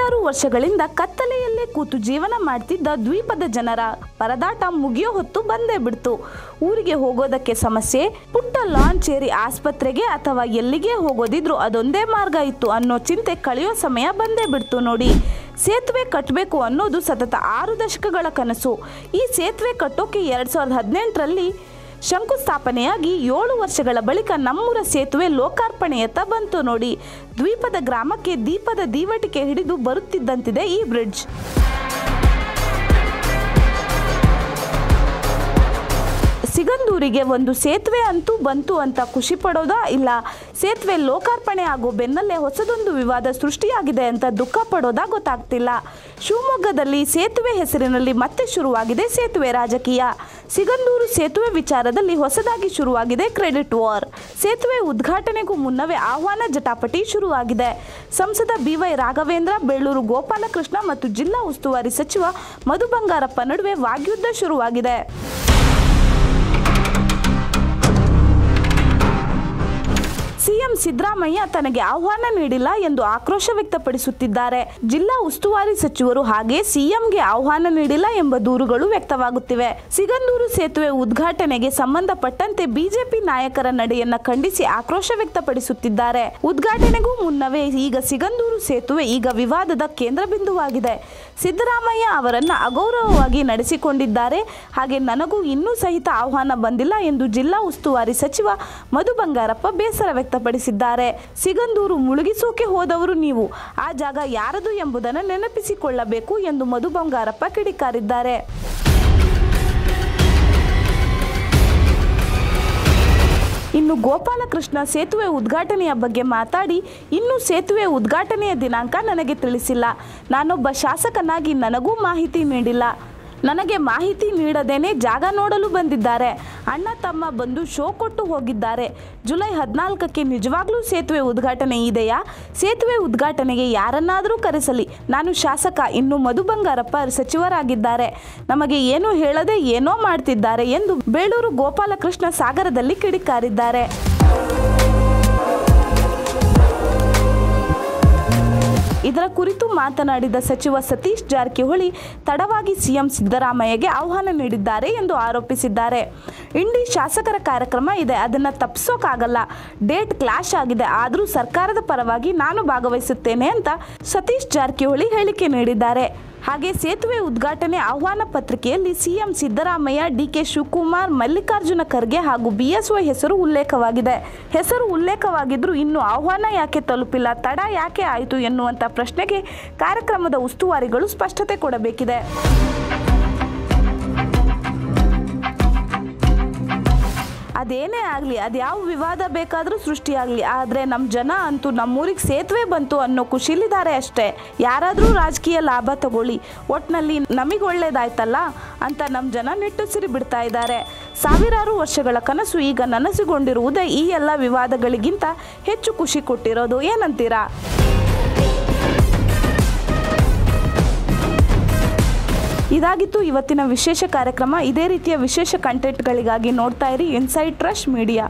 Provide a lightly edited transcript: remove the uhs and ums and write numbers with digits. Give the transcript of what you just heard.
ಸಾವಿರಾರು ವರ್ಷಗಳಿಂದ ಕತ್ತಲೆಯಲ್ಲೇ ಕೂತು ಜೀವನ ಮಾಡ್ತಿದ್ದ ದ್ವೀಪದ ಜನರ ಪರದಾಟ ಮುಗಿಯೋ ಹೊತ್ತು ಬಂದೇ ಬಿಡ್ತು. ಊರಿಗೆ ಹೋಗೋದಕ್ಕೆ ಸಮಸ್ಯೆ, ಪುಟ್ಟ ಲಾಂಚ್ ಏರಿ ಆಸ್ಪತ್ರೆಗೆ ಅಥವಾ ಎಲ್ಲಿಗೆ ಹೋಗೋದಿದ್ರು ಅದೊಂದೇ ಮಾರ್ಗ ಇತ್ತು ಅನ್ನೋ ಚಿಂತೆ ಕಳೆಯೋ ಸಮಯ ಬಂದೇ ಬಿಡ್ತು ನೋಡಿ. ಸೇತುವೆ ಕಟ್ಟಬೇಕು ಅನ್ನೋದು ಸತತ 6 ದಶಕಗಳ ಕನಸು. ಈ ಸೇತುವೆ ಕಟ್ಟೋಕೆ 2018ರಲ್ಲಿ ಶಂಕುಸ್ಥಾಪನೆಯಾಗಿ 7 ವರ್ಷಗಳ ಬಳಿಕ ನಮ್ಮೂರ ಸೇತುವೆ ಲೋಕಾರ್ಪಣೆಯತ್ತ ಬಂತು ನೋಡಿ. ದ್ವೀಪದ ಗ್ರಾಮಕ್ಕೆ ದೀಪದ ದೀವಟಿಕೆ ಹಿಡಿದು ಬರುತ್ತಿದ್ದಂತಿದೆ ಈ ಬ್ರಿಡ್ಜ್. ಸಿಗಂದೂರಿಗೆ ಒಂದು ಸೇತುವೆ ಅಂತೂ ಬಂತು ಅಂತ ಖುಷಿ ಪಡೋದಾ, ಇಲ್ಲ ಸೇತುವೆ ಲೋಕಾರ್ಪಣೆ ಆಗೋ ಬೆನ್ನಲ್ಲೇ ಹೊಸದೊಂದು ವಿವಾದ ಸೃಷ್ಟಿಯಾಗಿದೆ ಅಂತ ದುಃಖ ಪಡೋದಾ ಗೊತ್ತಾಗ್ತಿಲ್ಲ. ಶಿವಮೊಗ್ಗದಲ್ಲಿ ಸೇತುವೆ ಹೆಸರಿನಲ್ಲಿ ಮತ್ತೆ ಶುರುವಾಗಿದೆ ಸೇತುವೆ ರಾಜಕೀಯ. ಸಿಗಂದೂರು ಸೇತುವೆ ವಿಚಾರದಲ್ಲಿ ಹೊಸದಾಗಿ ಶುರುವಾಗಿದೆ ಕ್ರೆಡಿಟ್ ವಾರ್. ಸೇತುವೆ ಉದ್ಘಾಟನೆಗೂ ಮುನ್ನವೇ ಆಹ್ವಾನ ಜಟಾಪಟಿ ಶುರುವಾಗಿದೆ. ಸಂಸದ BY ರಾಘವೇಂದ್ರ, ಬೇಳೂರು ಗೋಪಾಲಕೃಷ್ಣ ಮತ್ತು ಜಿಲ್ಲಾ ಉಸ್ತುವಾರಿ ಸಚಿವ ಮಧು ಬಂಗಾರಪ್ಪ ನಡುವೆ ವಾಗ್ಯುದ್ಧ ಶುರುವಾಗಿದೆ. ಸಿಎಂ ಸಿದ್ದರಾಮಯ್ಯ ತನಗೆ ಆಹ್ವಾನ ನೀಡಿಲ್ಲ ಎಂದು ಆಕ್ರೋಶ ವ್ಯಕ್ತಪಡಿಸುತ್ತಿದ್ದಾರೆ. ಜಿಲ್ಲಾ ಉಸ್ತುವಾರಿ ಸಚಿವರು ಹಾಗೆ ಸಿಎಂಗೆ ಆಹ್ವಾನ ನೀಡಿಲ್ಲ ಎಂಬ ದೂರುಗಳು ವ್ಯಕ್ತವಾಗುತ್ತಿವೆ. ಸಿಗಂದೂರು ಸೇತುವೆ ಉದ್ಘಾಟನೆಗೆ ಸಂಬಂಧಪಟ್ಟಂತೆ ಬಿಜೆಪಿ ನಾಯಕರ ನಡೆಯನ್ನ ಖಂಡಿಸಿ ಆಕ್ರೋಶ ವ್ಯಕ್ತಪಡಿಸುತ್ತಿದ್ದಾರೆ. ಉದ್ಘಾಟನೆಗೂ ಮುನ್ನವೇ ಈಗ ಸಿಗಂದೂರು ಸೇತುವೆ ಈಗ ವಿವಾದದ ಕೇಂದ್ರ ಬಿಂದುವಾಗಿದೆ. ಸಿದ್ದರಾಮಯ್ಯ ಅವರನ್ನ ಅಗೌರವವಾಗಿ ನಡೆಸಿಕೊಂಡಿದ್ದಾರೆ. ಹಾಗೆ ನನಗೂ ಇನ್ನೂ ಸಹಿತ ಆಹ್ವಾನ ಬಂದಿಲ್ಲ ಎಂದು ಜಿಲ್ಲಾ ಉಸ್ತುವಾರಿ ಸಚಿವ ಮಧು ಬಂಗಾರಪ್ಪ ಬೇಸರ ವ್ಯಕ್ತಪಡಿಸಿದ್ದಾರೆ. ಸಿಗಂದೂರು ಮುಳುಗಿಸೋಕೆ ಹೋದವರು ನೀವು, ಆ ಜಾಗ ಯಾರದು ಎಂಬುದನ್ನು ನೆನಪಿಸಿಕೊಳ್ಳಬೇಕು ಎಂದು ಮಧು ಬಂಗಾರಪ್ಪ ಕಿಡಿಕಾರಿದ್ದಾರೆ. ಇನ್ನು ಗೋಪಾಲಕೃಷ್ಣ ಸೇತುವೆ ಉದ್ಘಾಟನೆಯ ಬಗ್ಗೆ ಮಾತಾಡಿ, ಇನ್ನೂ ಸೇತುವೆ ಉದ್ಘಾಟನೆಯ ದಿನಾಂಕ ನನಗೆ ತಿಳಿಸಿಲ್ಲ. ನಾನೊಬ್ಬ ಶಾಸಕನಾಗಿ ನನಗೂ ಮಾಹಿತಿ ನೀಡಿಲ್ಲ. ನನಗೆ ಮಾಹಿತಿ ನೀಡದೇನೆ ಜಾಗ ನೋಡಲು ಬಂದಿದ್ದಾರೆ. ಅಣ್ಣ ತಮ್ಮ ಬಂದು ಶೋ ಕೊಟ್ಟು ಹೋಗಿದ್ದಾರೆ. ಜುಲೈ 14ಕ್ಕೆ ನಿಜವಾಗ್ಲೂ ಸೇತುವೆ ಉದ್ಘಾಟನೆ ಇದೆಯಾ? ಸೇತುವೆ ಉದ್ಘಾಟನೆಗೆ ಯಾರನ್ನಾದರೂ ಕರೆಸಲಿ. ನಾನು ಶಾಸಕ, ಇನ್ನು ಮಧು ಬಂಗಾರಪ್ಪ ಸಚಿವರಾಗಿದ್ದಾರೆ. ನಮಗೆ ಏನು ಹೇಳದೆ ಏನೋ ಮಾಡ್ತಿದ್ದಾರೆ ಎಂದು ಬೇಳೂರು ಗೋಪಾಲಕೃಷ್ಣ ಸಾಗರದಲ್ಲಿ ಕಿಡಿಕಾರಿದ್ದಾರೆ. ಇದರ ಕುರಿತು ಮಾತನಾಡಿದ ಸಚಿವ ಸತೀಶ್ ಜಾರಕಿಹೊಳಿ ತಡವಾಗಿ ಸಿಎಂ ಸಿದ್ದರಾಮಯ್ಯಗೆ ಆಹ್ವಾನ ನೀಡಿದ್ದಾರೆ ಎಂದು ಆರೋಪಿಸಿದ್ದಾರೆ. ಇಂಡಿ ಶಾಸಕರ ಕಾರ್ಯಕ್ರಮ ಇದೆ, ಅದನ್ನು ತಪ್ಪಿಸೋಕ್ಕಾಗಲ್ಲ. ಡೇಟ್ ಕ್ಲಾಶ್ ಆಗಿದೆ, ಆದರೂ ಸರ್ಕಾರದ ಪರವಾಗಿ ನಾನು ಭಾಗವಹಿಸುತ್ತೇನೆ ಅಂತ ಸತೀಶ್ ಜಾರಕಿಹೊಳಿ ಹೇಳಿಕೆ ನೀಡಿದ್ದಾರೆ. ಹಾಗೆ ಸೇತುವೆ ಉದ್ಘಾಟನೆ ಆಹ್ವಾನ ಪತ್ರಿಕೆಯಲ್ಲಿ ಸಿಎಂ ಸಿದ್ದರಾಮಯ್ಯ, DK ಶಿವಕುಮಾರ್, ಮಲ್ಲಿಕಾರ್ಜುನ ಖರ್ಗೆ ಹಾಗೂ BSY ಹೆಸರು ಉಲ್ಲೇಖವಾಗಿದೆ. ಹೆಸರು ಉಲ್ಲೇಖವಾಗಿದ್ರೂ ಇನ್ನು ಆಹ್ವಾನ ಯಾಕೆ ತಲುಪಿಲ್ಲ, ತಡ ಯಾಕೆ ಆಯಿತು ಎನ್ನುವಂಥ ಪ್ರಶ್ನೆಗೆ ಕಾರ್ಯಕ್ರಮದ ಉಸ್ತುವಾರಿಗಳು ಸ್ಪಷ್ಟತೆ ಕೊಡಬೇಕಿದೆ. ಅದೇನೇ ಆಗಲಿ, ಅದ್ಯಾವ ವಿವಾದ ಬೇಕಾದರೂ ಸೃಷ್ಟಿಯಾಗಲಿ, ಆದರೆ ನಮ್ಮ ಜನ ಅಂತೂ ನಮ್ಮೂರಿಗೆ ಸೇತುವೆ ಬಂತು ಅನ್ನೋ ಖುಷಿಲಿದ್ದಾರೆ ಅಷ್ಟೇ. ಯಾರಾದರೂ ರಾಜಕೀಯ ಲಾಭ ತಗೊಳ್ಳಿ, ಒಟ್ಟಿನಲ್ಲಿ ನಮಗೆ ಒಳ್ಳೇದಾಯ್ತಲ್ಲ ಅಂತ ನಮ್ಮ ಜನ ನಿಟ್ಟುಸಿರಿ ಬಿಡ್ತಾ ಇದ್ದಾರೆ. ಸಾವಿರಾರು ವರ್ಷಗಳ ಕನಸು ಈಗ ನನಸುಗೊಂಡಿರುವುದೇ ಈ ಎಲ್ಲ ವಿವಾದಗಳಿಗಿಂತ ಹೆಚ್ಚು ಖುಷಿ ಕೊಟ್ಟಿರೋದು. ಏನಂತೀರಾ? ಇದಾಗಿತ್ತು ಇವತ್ತಿನ ವಿಶೇಷ ಕಾರ್ಯಕ್ರಮ. ಇದೇ ರೀತಿಯ ವಿಶೇಷ ಕಂಟೆಂಟ್ಗಳಿಗಾಗಿ ನೋಡ್ತಾ ಇರಿ ಇನ್ಸೈಡ್ ಟ್ರಸ್ಟ್ ಮೀಡಿಯಾ.